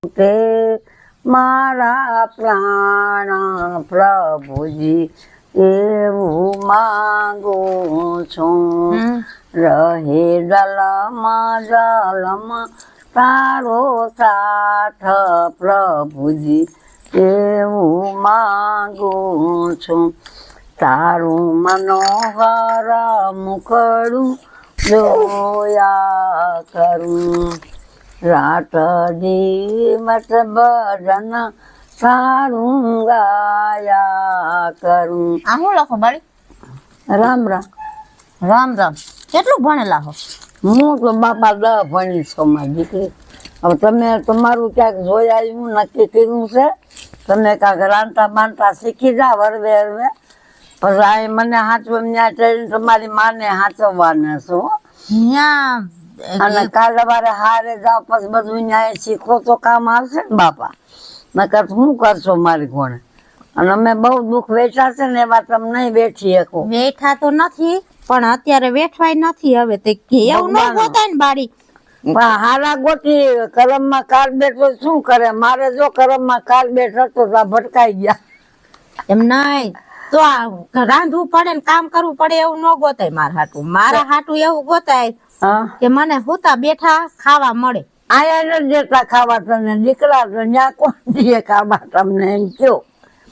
તે મારા પ્રાણ પ્રભુજી એવું માંગુ છું રહે જલમાં તારો સાથ પ્રભુજી એવું માંગુ છું તારું મનોહર મુખડું જોયા કરું રાત દિવસ ભજન સારું ગાયા કરું. આ શું લખો બાળી? રામ રામ. રામ રામ. કેટલું ભણેલા હો? હું તો બાપા 10 ભણી છું મારી દીકરી. હવે તમે તમારું ક્યાંક જોઈ આવ્યું નક્કી કર્યું છે, તમે કાંક રાંધતા બાંધતા શીખી જા હરવે હરવે. પછી આ મને હાચવું ત્યાં ચડીને તમારી માને હાચવવાના છો. અને કાલે સવારે હારે જાવ પછી બધું ન્યાય શીખો તો કામ આવશે ને બાપા. નકર શું કરશો મારી કોણે? અને અમે બહુ દુઃખ વેઠા છે ને એવા તમે નહીં વેઠી શકો. વેઠા તો નથી પણ અત્યારે વેઠવાય નથી. હવે તે એવું ન ગોતાય ને બાળી. હારા ગોતી કરમમાં કાર્બેટ તો શું કરે? મારે જો કરમમાં કાર્બેટ હતો તો આ ભટકાઈ ગયા. એમ નહીં તો આ રાંધવું પડે ને કામ કરવું પડે એવું ન ગોતાય મારા હાટું. મારા હાટું એવું ગોતાય કે મને હુતા બેઠા ખાવા મળે. આયા નથી દેતા ખાવા તને દીકરા, તો ન્યા કોણ દે ખાવા તમને એમ કયો?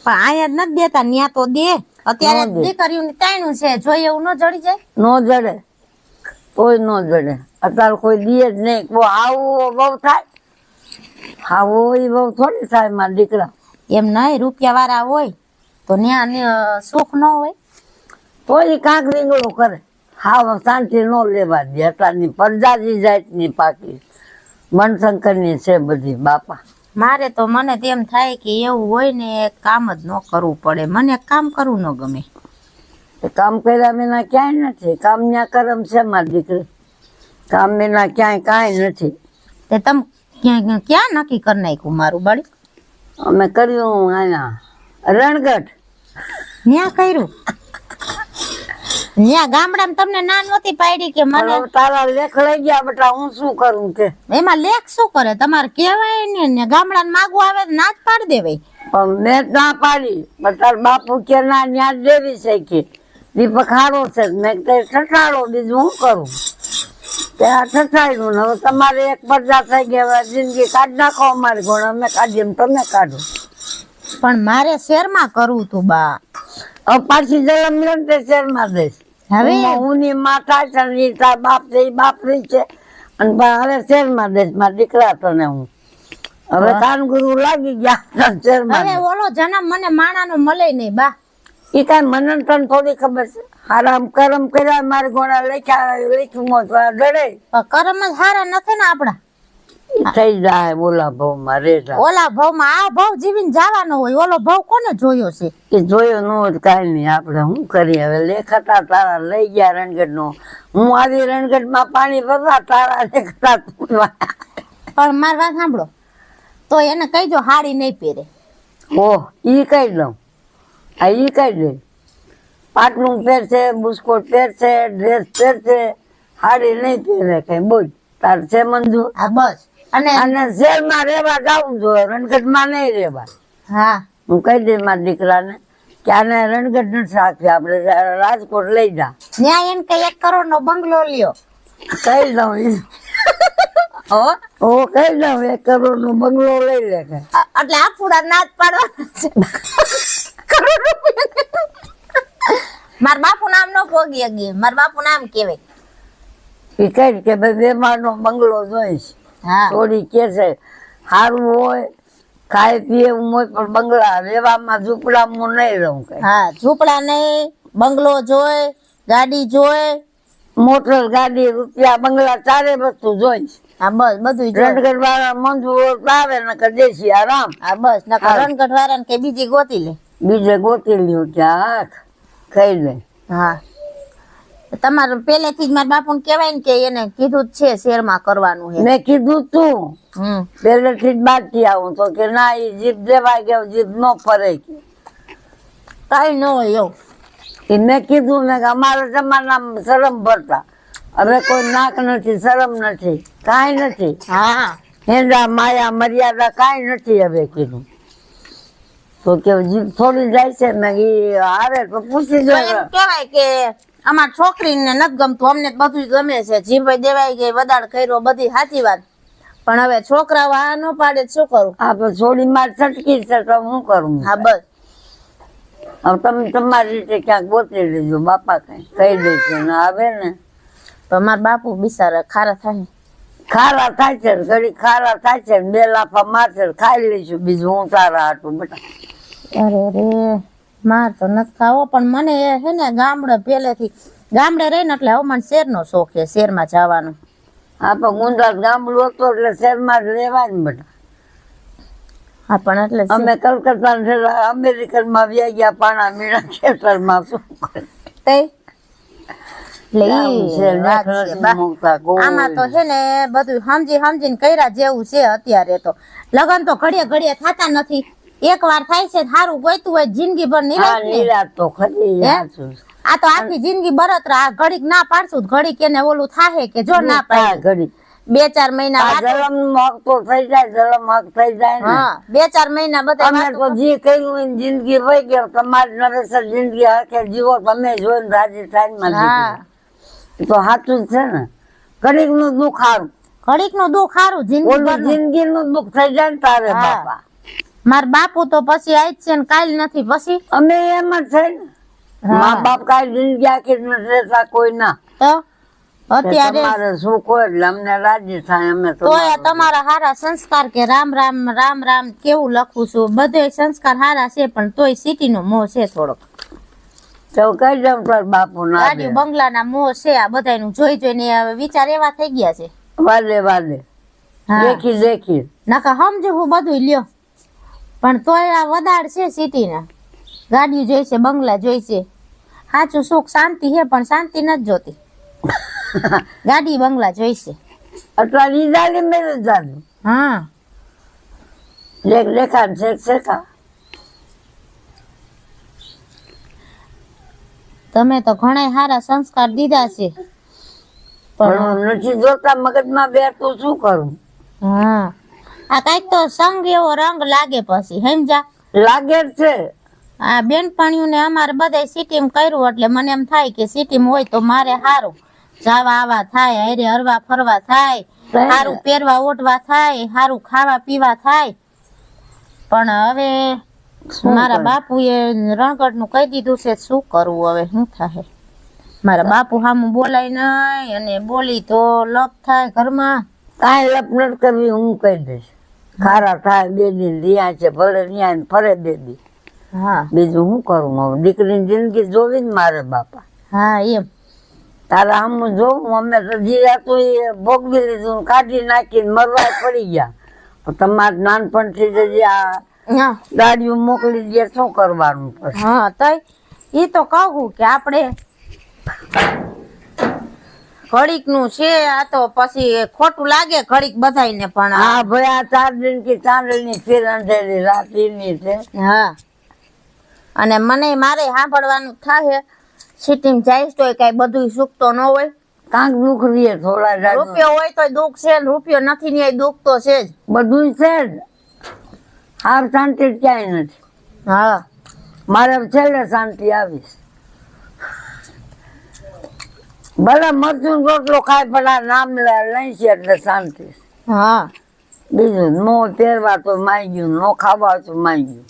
પણ આયા જ નથી દેતા, ન્યા તો દે. અત્યારે દીકરીઓની તાણું છે, જોઈએ એવું ન જડી જાય? ન જડે, કોઈ ન જડે. અત્યારે કોઈ દે જ નહીં. આવું બહુ થાય, આવું એ બહુ થોડી થાય મારા દીકરા. એમ નહીં, રૂપિયા વાળા હોય તો ન્યા સુખ ન હોય તો એ કાંક રીંગણો કરે. હા, શાંતિ ન લેવા દે. અત્યારની પરજાજી જાતની પાકી મનશંકરની છે બધી બાપા. મારે તો મને તેમ થાય કે એવું હોય ને કામ જ ન કરવું પડે. મને કામ કરવું ન ગમે. કામ કર્યા વિના ક્યાંય નથી. કામ ન્યા કરમ છે મારી દીકરી. કામ વિના ક્યાંય કાંઈ નથી. તે તમે ક્યાં નક્કી કરી નાખ્યું મારું બાળી? અમે કર્યું અહીંયા રણગઢ. ન્યા કર્યું? ન્યા ગામડામાં તમને ના નહોતી પાડી કે મને તારા લેખ લઈ ગયા બેટા, હું શું કરું કે? એમાં લેખ શું કરે? તમારે કહેવાય ને ગામડાને માગવું આવે તો ના જ પાડી દેવાય. પણ મેં ના પાડી. પણ તાર બાપુ કે ના ન્યા દેવી છે કે દીપક હારો છે. મેં તે ઠઠાડો, બીજું હું કરું? ત્યાં ઠઠાડ્યું ને હવે તમારે એક પડદા થઈ ગયા. જિંદગી કાઢ નાખો અમારી કોણ, અમે કાઢીએ તમે કાઢો. પણ મારે શેરમાં કરવું તું બા. હવે પાછી જલમ લે તે શેરમાં દઈશ. હવે હું ની માતા છે ને તાર બાપ છે એ બાપરી છે. અને હવે શેરમાં દઈશ મારા દીકરા તને હું. હવે કાનગુરુ લાગી ગયા શેરમાં. હવે ઓલો જન્મ મને માણાનો મળે નહીં બા. એ કઈ મને તને થોડી ખબર છે? હારામ કરમ કર્યા મારી ગોળા લખ્યા લખ્યું ડરે. કરમ જ હારા નથી ને આપડા. થઈ જાય ઓલા ભાવ માં રેતા. ઓલા ભાવ માં આ ભાવ જીવીને જવાનો હોય. ઓલો ભાવ કોને જોયો છે? એ જોયો ન હોય કઈ નહીં. આપડે શું કરીએ હવે? લેખતા તારા લઈ ગયા રણગઢ નો. હું આવી રણગઢ માં પાણી ભરવા, તારા લેખતા પણ મારી વાત સાંભળો, તો એને કહીજો હાડી નહીં પહેરે. ઓહ, ઈ કઈ દઉં. આ ઈ કઈ દે. પાટલું પહેરશે, બુસ્કોટ પહેરશે, ડ્રેસ પહેરશે, હાડી નહીં પહેરે. કઈ બોલ તાર છે મંજૂર? હા બસ. અને શહેરમાં રેવા જવું જોઈએ, રણગઢ માં નહીં રેવા. હા, હું કહી દઈ મારા દીકરાને કે આને રણગઢ નથી રાખવી, આપડે રાજકોટ લઈ જા. ત્યાં એને કઈ 1 કરોડ નો બંગલો લ્યો. કહી દઉં ઓ કહી દઉં 1 કરોડ નો બંગલો લઈ લે. એટલે આપુડા ના જ પાડવાના છે. મારા બાપુ નામ નો પોગી ગઈ. મારા બાપુ નામ કેવાય એ કઈ કે ભાઈ 2 માળનો બંગલો જોઈશ. થોડી કે છે સારું હોય, ખાય પીએ એવું હોય, પણ બંગલા રેવામાં ઝૂંપડામાં હું નહીં રહું. કઈ હા, ઝૂંપડા નહીં, બંગલો જોઈ, ગાડી જોઈ, મોટર ગાડી, રૂપિયા, બંગલા, ચારે વસ્તુ જોઈશ. હા બસ બધું. રણગઢ વાળા મંજૂર આવે ને દેશી આરામ. હા બસ. રણગઢ વાળા કે બીજી ગોતી લે. બીજે ગોતી લ્યો ક્યાં ખાઈ લે. હા, તમારે પેલેથી જ મારા બાપુ ને કેવાય ને કે એને કીધું જ છે શેરમાં કરવાનું છે. મેં કીધું તું પેલેથી જ બાકી આવું તો કે ના એ જીભ દેવાય ગયો, જીભ ન ફરે. કઈ ન હોય એવું. મેં કીધું ને કે અમારા જમાનામાં શરમ ભરતા. હવે કોઈ નાક નથી, શરમ નથી, કાંઈ નથી. હા, હેંડા માયા મર્યાદા કાંઈ નથી હવે કીધું. તો કે જીભ થોડી જાય છે ને ઈ હારે તો પૂછી તો જોઈએ. એમ કહેવાય કે અમાર છોકરીને નથી ગમતું, અમને તો બધું ગમે છે, જીભ દેવાઈ ગઈ, વદાડ કર્યો, બધી સાચી વાત. પણ હવે છોકરાઓ આ ન પાડે તો શું કરું? આ તો થોડી માર છટકી છે તો હું કરું? હા બસ. હવે તમે તમારી રીતે ક્યાંક ગોતી લેજો, બાપા કઈ કહી દેશે ને આવે ને તો મારા બાપુ બિચારા ખારા થાય. ખારા થાય છે ને, ઘડી ખારા થાય છે ને, 2 લાફા મારશે ને ખાઈ લઈશું, બીજું હું તારા હાટું બેટા. અરે રે, માર તો નથી ખાવો, પણ મને એ હે ને ગામડે પહેલેથી ગામડે રહીને એટલે હવે મને શેરનો શોખ છે, શેરમાં જવાનો. આ તો ગુંદાત ગામડું હતું એટલે શહેરમાં જ રહેવાય ને બેટા. હા પણ એટલે અમે કલકત્તા અમેરિકન માં વ્યા ગયા પાણા મીણા ખેતરમાં શું કરે? એટલે ઈ વાત છે બા. આમાં તો છે ને બધું સમજી સમજીને કર્યા જેવું છે અત્યારે તો. લગન તો ઘડીએ ઘડીએ થતા નથી, એક વાર થાય છે સારું ગોઈતું હોય જિંદગી ભર નિરાત તો ખરી. આ તો આખી જિંદગી બરતરા, આ ઘડીક ના પાડશું ઘડીક એને ઓલું થાય કે જો ના પાડે ઘડી 2-4 મહિના જલમ હક તો થઈ જાય, જલમ હક થઈ જાય ને. હા 2-4 મહિના બધા અમે તો જે કર્યું હોય જિંદગી વહી ગયો. તમારી નવેસર જિંદગી હકે જીવો તમે જોઈને રાજી થાય. હા તો સાચું જ છે ને. ઘડીક નું દુઃખ સારું, ઘડીક નું દુઃખ સારું, જિંદગી નું દુઃખ થઈ જાય ને તારે બાપા. માર બાપુ તો પછી આજ છે ને કાલ નથી, પછી અમે એમ જ છે ને. મા બાપ કાંઈ જિંદગી આખી નથી રહેતા કોઈ ના. તો અત્યારે તમારે સુખ હોય એટલે અમને રાજી થાય. અમે તો તમારા હારા સંસ્કાર કે રામ રામ રામ રામ કેવું લખું છું, બધે સંસ્કાર હારા છે, પણ તોય સિટી નો મોહ છે થોડોક. તો કઈ દઉં તાર બાપુ ના ગાડી બંગલા ના મોહ છે આ બધાનું જોઈ જોઈને હવે વિચાર એવા થઈ ગયા છે. વાલે વાલે દેખી દેખી નાકા સમજુ હું બધું લ્યો, પણ તોય આ વદાડ છે સિટી ના. ગાડીઓ જોઈશે, બંગલા જોઈશે, સાચું સુખ શાંતિ છે પણ શાંતિ નથી જોતી. ગાડી બંગલા જોઈશે. અથવા લીધાલી મેં જાણ્યું. હા લેખાન શેખા તમે તો ઘણા સારા સંસ્કાર દીધા છે, પણ નથી જોતા મગજમાં બેઠું શું કરું? હા આ કઈક તો સંગ એવો રંગ લાગે પછી સમજા. લાગે જ છે. આ બેનપણીઓને અમારે બધા સિટીમાં કર્યું એટલે મને એમ થાય કે સિટીમાં હોય તો મારે સારું જાવા આવા થાય, હારે હરવા ફરવા થાય, સારું પહેરવા ઓઢવા થાય, સારું ખાવા પીવા થાય. પણ હવે મારા બાપુએ રણગઢ નું કહી દીધું છે, શું કરવું હવે, શું થાય? મારા બાપુ સામું બોલાય નહીં, અને બોલી તો લપ થાય ઘરમાં. કાંઈ લપ નથી કરવી, હું કહી દઈશ. ખારા થાય 2 દિન રહ્યા છે, ભલે રહ્યા ને ફરે 2 દિન. હા બીજું શું કરું? હવે દીકરીની જિંદગી જોવી ને મારે બાપા. હા એમ તારા આમ જોવું. અમે તો જીરાતું એ ભોગવી લીધું, કાઢી નાખીને મરવા પડી ગયા. તમારે નાનપણથી જ આ ગાડીઓ મોકલી દે, શું કરવાનું પછી? હા તો એ તો કહું કે આપણે ઘડીક નું છે, આ તો પછી ખોટું લાગે ઘડીક બધાને. પણ હા ભાઈ આ 4 દિન की ચાંદની ફિર અંધેરી રાતની છે. હા અને મને મારે સાંભળવાનું થાય સિટીમાં જઈશ તો કઈ બધું સુખ તો ન હોય. કાંક દુઃખ રહીએ થોડા. રૂપિયો હોય તો દુઃખ છે, રૂપિયો નથી ને દુઃખ તો છે જ. બધું છે જ. હાર શાંતિ ક્યાંય નથી. હા મારે છેલ્લે શાંતિ આવીશ. ભલે મરચું રોટલો ખાય પણ આ નામ લઈ છે એટલે શાંતિ. હા બીજું નો પહેરવા તો માંગ્યું, નો ખાવા તો માંગ્યું.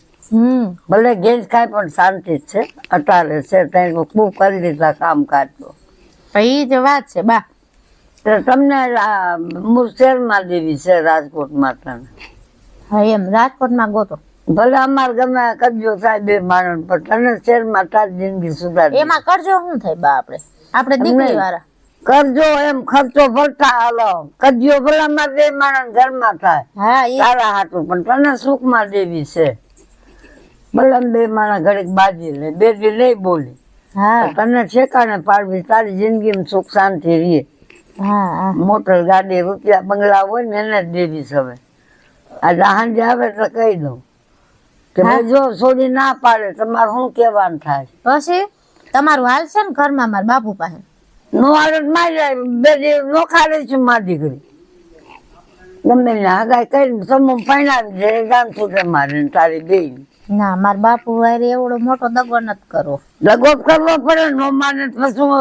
ભલે ગેસ ખાય પણ શાંતિ જ છે. અટારે છે ત્યાં ખૂબ કરી દીધા કામ કાઢતો. એ જ વાત છે બા. તમને શહેરમાં દેવી છે રાજકોટમાં તને? હા એમ રાજકોટમાં ગોતો. ભલે અમારે ગમે કરજો થાય 2 માણસ, પણ તને શહેરમાં તારી જિંદગી સુધારી. એમાં કરજો શું થાય બા? આપણે દીકરી વાળા કરજો એમ ખર્ચો ભરતા હાલો. કરજો ભલે અમારે 2 માણસ ઘરમાં થાય. હા તારા હાટું, પણ તને સુખમાં દેવી છે. ભલે 2 માણસ ઘડીક બાજી લે, 2 દી નહીં બોલી. તને ઠેકાણે પાડવી, તારી જિંદગીમાં સુખ શાંતિ રહે. મોટર ગાડી રૂપિયા બંગલા હોય ને એને જ દેવી છે. હવે આ સાંજે આવે તો કહી દઉં કે ભાઈ જો છોડી ના પાડે તમારે શું કહેવાનું થાય? પછી તમારું હાલ છે ને ઘરમાં મારા બાપુ પાસે? નો હાલત માં જાય 2 દિવસ નો ખાડે છું મારી દીકરી. ગમે ને હગાઈ કરીને સમૂહ પરણાવી દે ગામ છૂટે મારે ને તારી બેન ના મારા બાપુ વારે એવડો મોટો દગો નથી કરવો. દગો કરવો પડે નો માને તો શું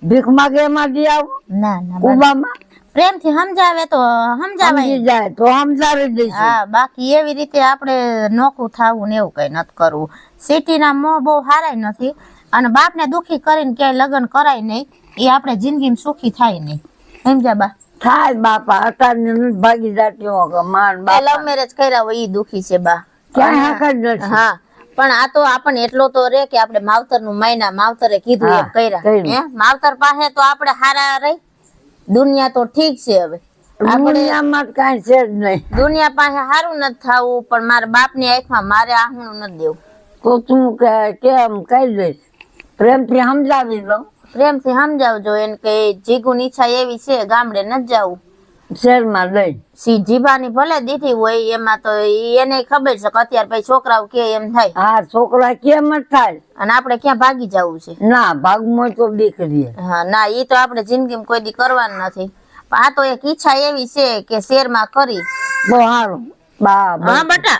ભીખ માગે એમાં દી આવું ના ના કુબામાં પ્રેમથી સમજાવે તો સમજાવાય. સમજી જાય તો સમજાવી દઈશું. હા બાકી એવી રીતે આપણે નોખું થાવું ને એવું કઈ નથી કરવું. સિટીના મોહ બહુ હારાય નથી અને બાપને દુખી કરીને ક્યાંય લગ્ન કરાય નહીં એ આપણે જિંદગીમાં સુખી થાય નહીં. સમજ્યા બા? થાય બાપા અત્યારની નથી ભાગી જાતીઓ કે માન લવ બાપા મેરેજ કર્યા હોય ઈ દુખી છે બા. ક્યાંય હક જ નથી. હા પણ આ તો આપણને એટલો તો રે કે આપણે માવતર નું માયના માવતરે કીધું હા, એમ કર્યા. કર્યું. હે માવતર પાસે તો આપણે હારા રહી. દુનિયા તો ઠીક છે હવે આપણે દુનિયામાં તો કાંઈ છે જ નહીં. દુનિયા પાસે હારું નથી થવું પણ મારા બાપની આંખમાં મારે આહણું નથી દેવું. તો તું કેમ કહી દઈશ પ્રેમથી સમજાવી દઉં પ્રેમથી સમજાવજો એને કે જીગુની ઈચ્છા એવી છે ગામડે નથી જવું. શહેરમાં લઈ જીભાની ભલે દીધી હોય એમાં તો એને ખબર છે કે અત્યારે પછી છોકરાઓ કે એમ થાય હા છોકરા કેમ જ થાય અને આપણે ક્યાં ભાગી જવું છે. ના ભાગમાં તો દીકરી હા ના ઈ તો આપણે જિંદગીમાં કોઈ દી કરવાનું નથી પણ આ તો એક ઈચ્છા એવી છે કે શેરમાં કરી. બહુ સારું બા હા બટા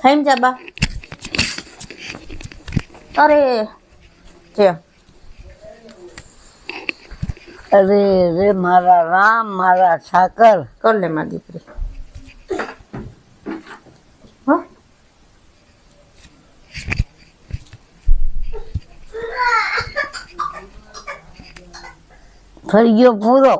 સમજા બા. અરે છે અરે રે મારા રામ મારા ઠાકર કર લે મારી દીકરી. હા થઈ ગયો પૂરો